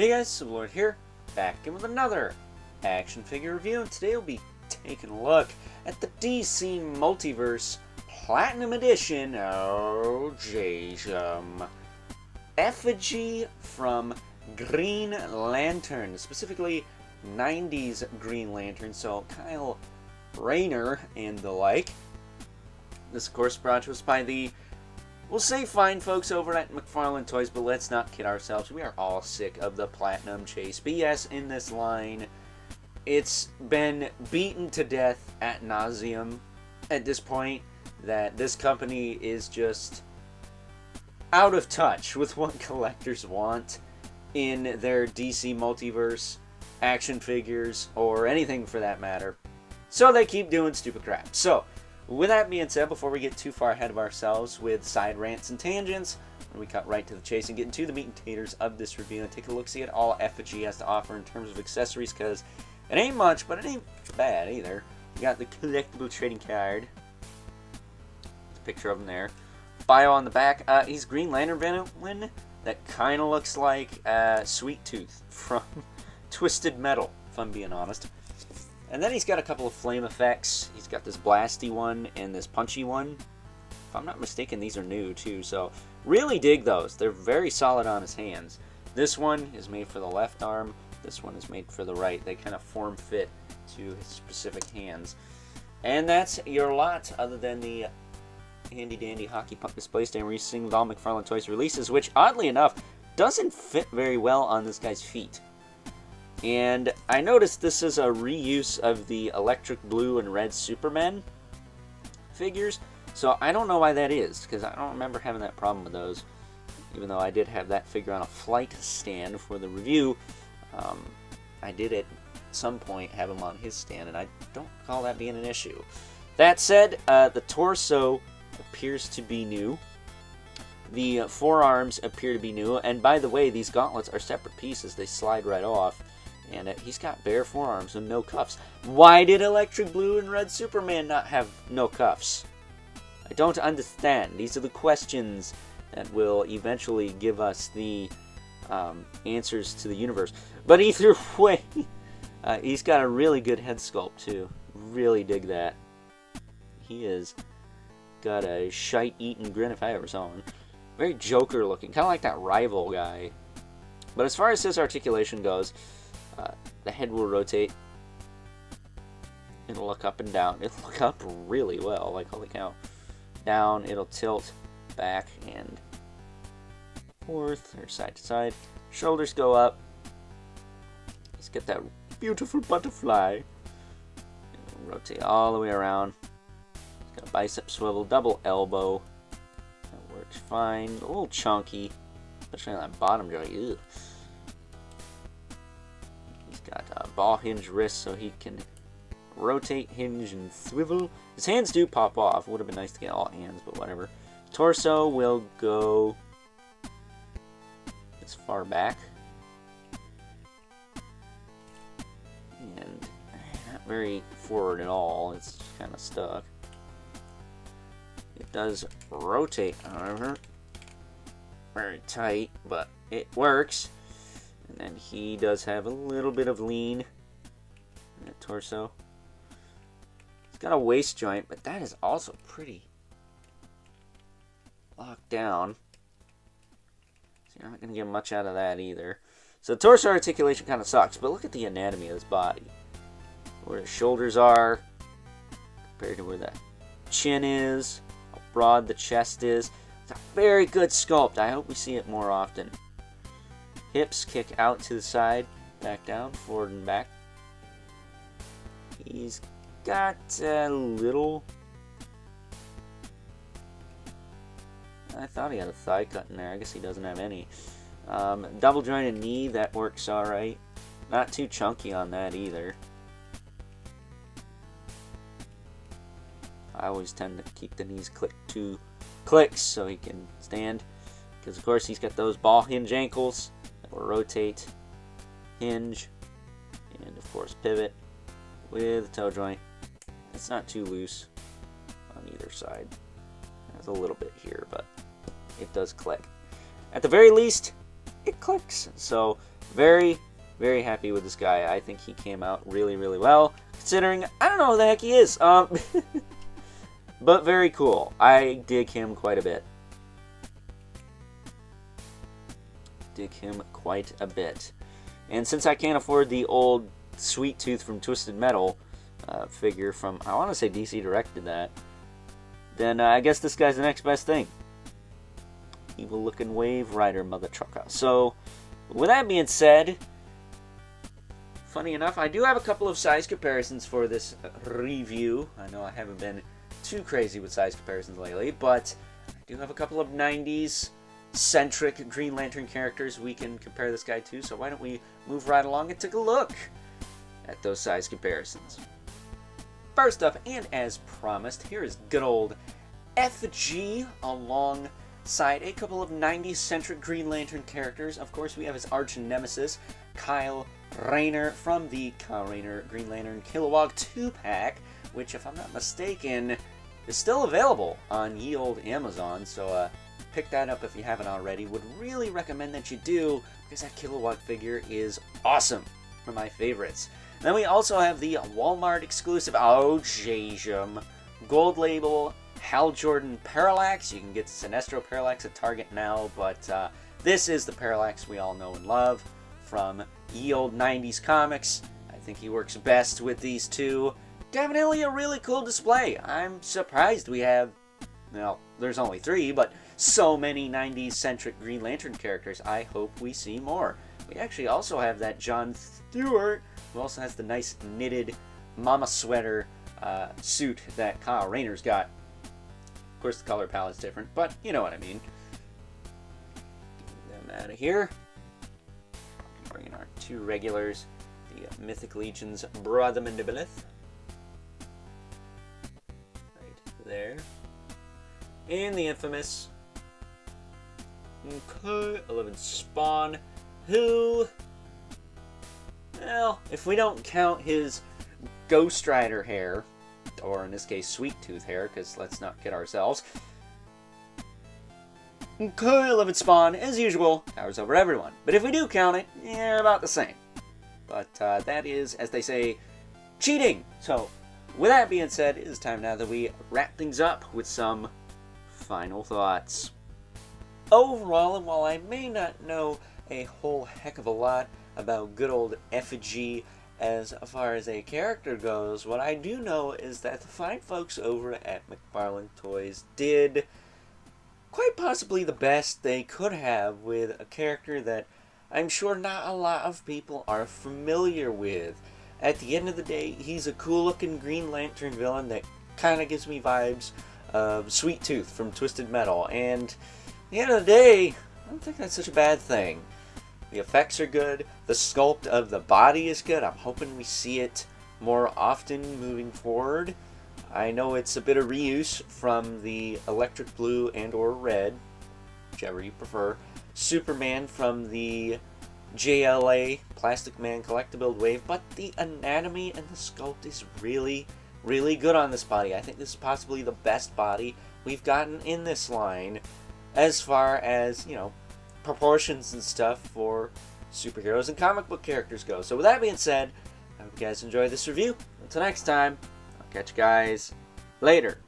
Hey guys, Sublord here, back in with another action figure review, and today we'll be taking a look at the DC Multiverse Platinum Edition, oh jeez, Effigy from Green Lantern, specifically 90s Green Lantern, so Kyle Rayner and the like. This of course brought to us by the, we'll say, fine folks over at McFarlane Toys, but let's not kid ourselves. We are all sick of the Platinum Chase BS in this line. It's been beaten to death ad nauseum at this point that this company is just out of touch with what collectors want in their DC Multiverse action figures or anything for that matter. So they keep doing stupid crap. So with that being said, before we get too far ahead of ourselves with side rants and tangents, we cut right to the chase and get into the meat and taters of this review and take a look-see at all Effigy has to offer in terms of accessories, because it ain't much, but it ain't bad either. We got the collectible trading card. There's a picture of him there. Bio on the back. He's Green Lantern villain that kind of looks like Sweet Tooth from Twisted Metal, if I'm being honest. And then he's got a couple of flame effects. He's got this blasty one and this punchy one. If I'm not mistaken, these are new too, so really dig those. They're very solid on his hands. This one is made for the left arm. This one is made for the right. They kind of form fit to his specific hands. And that's your lot, other than the handy dandy hockey puck display stand where you sing with all McFarlane Toys releases, which oddly enough doesn't fit very well on this guy's feet. And I noticed this is a reuse of the electric blue and red Superman figures, so I don't know why that is, because I don't remember having that problem with those, even though I did have that figure on a flight stand for the review. I did at some point have him on his stand, and I don't recall that being an issue. That said, the torso appears to be new. The forearms appear to be new, and by the way, these gauntlets are separate pieces. They slide right off. And he's got bare forearms and no cuffs. Why did Electric Blue and Red Superman not have no cuffs? I don't understand. These are the questions that will eventually give us the answers to the universe. But either way, he's got a really good head sculpt too. Really dig that. He is got a shite-eating grin if I ever saw one. Very Joker looking, kind of like that Rival guy. But as far as his articulation goes, the head will rotate. It'll look up and down. It'll look up really well, like holy cow. Down, it'll tilt back and forth, or side to side. Shoulders go up. He's got that beautiful butterfly. It'll rotate all the way around. He's got a bicep swivel, double elbow. That works fine. A little chunky, especially on that bottom joint. Ew. Got a ball hinge wrist so he can rotate, hinge, and swivel. His hands do pop off. It would have been nice to get all hands, but whatever. Torso will go as far back. And not very forward at all. It's kind of stuck. It does rotate, however. Very tight, but it works. And then he does have a little bit of lean in the torso. He's got a waist joint, but that is also pretty locked down. So you're not going to get much out of that either. So torso articulation kind of sucks, but look at the anatomy of his body. Where the shoulders are compared to where the chin is, how broad the chest is. It's a very good sculpt. I hope we see it more often. Hips kick out to the side, back down, forward and back. He's got a little... I thought he had a thigh cut in there. I guess he doesn't have any. Double jointed knee, that works alright. Not too chunky on that either. I always tend to keep the knees clicked 2 clicks so he can stand. Because of course he's got those ball hinge ankles. Will rotate, hinge, and of course pivot with a toe joint. It's not too loose on either side. There's a little bit here, but it does click. At the very least, it clicks. So very, very happy with this guy. I think he came out really, really well, considering I don't know who the heck he is. But very cool. I dig him quite a bit. And since I can't afford the old Sweet Tooth from Twisted Metal figure from, I want to say DC directed that, then I guess this guy's the next best thing. Evil looking Wave Rider mother trucker. So, with that being said, funny enough, I do have a couple of size comparisons for this review. I know I haven't been too crazy with size comparisons lately, but I do have a couple of 90s centric Green Lantern characters we can compare this guy to, so why don't we move right along and take a look at those size comparisons. First up, and as promised, here is good old Effigy alongside a couple of 90s centric Green Lantern characters. Of course, we have his arch nemesis, Kyle Rayner from the Kyle Rayner Green Lantern Kilowog 2-pack, which, if I'm not mistaken, is still available on ye olde Amazon, so pick that up if you haven't already. Would really recommend that you do, because that Kilowog figure is awesome. One of my favorites. Then we also have the Walmart exclusive, gold label Hal Jordan Parallax. You can get Sinestro Parallax at Target now, but this is the Parallax we all know and love from ye olde 90s comics. I think he works best with these two. Definitely a really cool display. I'm surprised we have, well, there's only 3, but so many 90s centric Green Lantern characters. I hope we see more. We actually also have that John Stewart, who also has the nice knitted mama sweater suit that Kyle Rayner's got. Of course, the color palette's different, but you know what I mean. Get them out of here. Bring in our 2 regulars, the Mythic Legion's Brother Mandibilith. Right there. And the infamous 11 Spawn, who, well, if we don't count his Ghost Rider hair, or in this case Sweet Tooth hair, because let's not kid ourselves, 11 Spawn, as usual, towers over everyone. But if we do count it, they're about the same. But that is, as they say, cheating! So, with that being said, it is time now that we wrap things up with some final thoughts. Overall, and while I may not know a whole heck of a lot about good old Effigy as far as a character goes, what I do know is that the fine folks over at McFarlane Toys did quite possibly the best they could have with a character that I'm sure not a lot of people are familiar with. At the end of the day, he's a cool looking Green Lantern villain that kind of gives me vibes of Sweet Tooth from Twisted Metal, and at the end of the day, I don't think that's such a bad thing. The effects are good, the sculpt of the body is good. I'm hoping we see it more often moving forward. I know it's a bit of reuse from the Electric Blue and or Red, whichever you prefer, Superman from the JLA Plastic Man Collectible Wave, but the anatomy and the sculpt is really, really good on this body. I think this is possibly the best body we've gotten in this line as far as, you know, proportions and stuff for superheroes and comic book characters go. So with that being said, I hope you guys enjoyed this review. Until next time, I'll catch you guys later.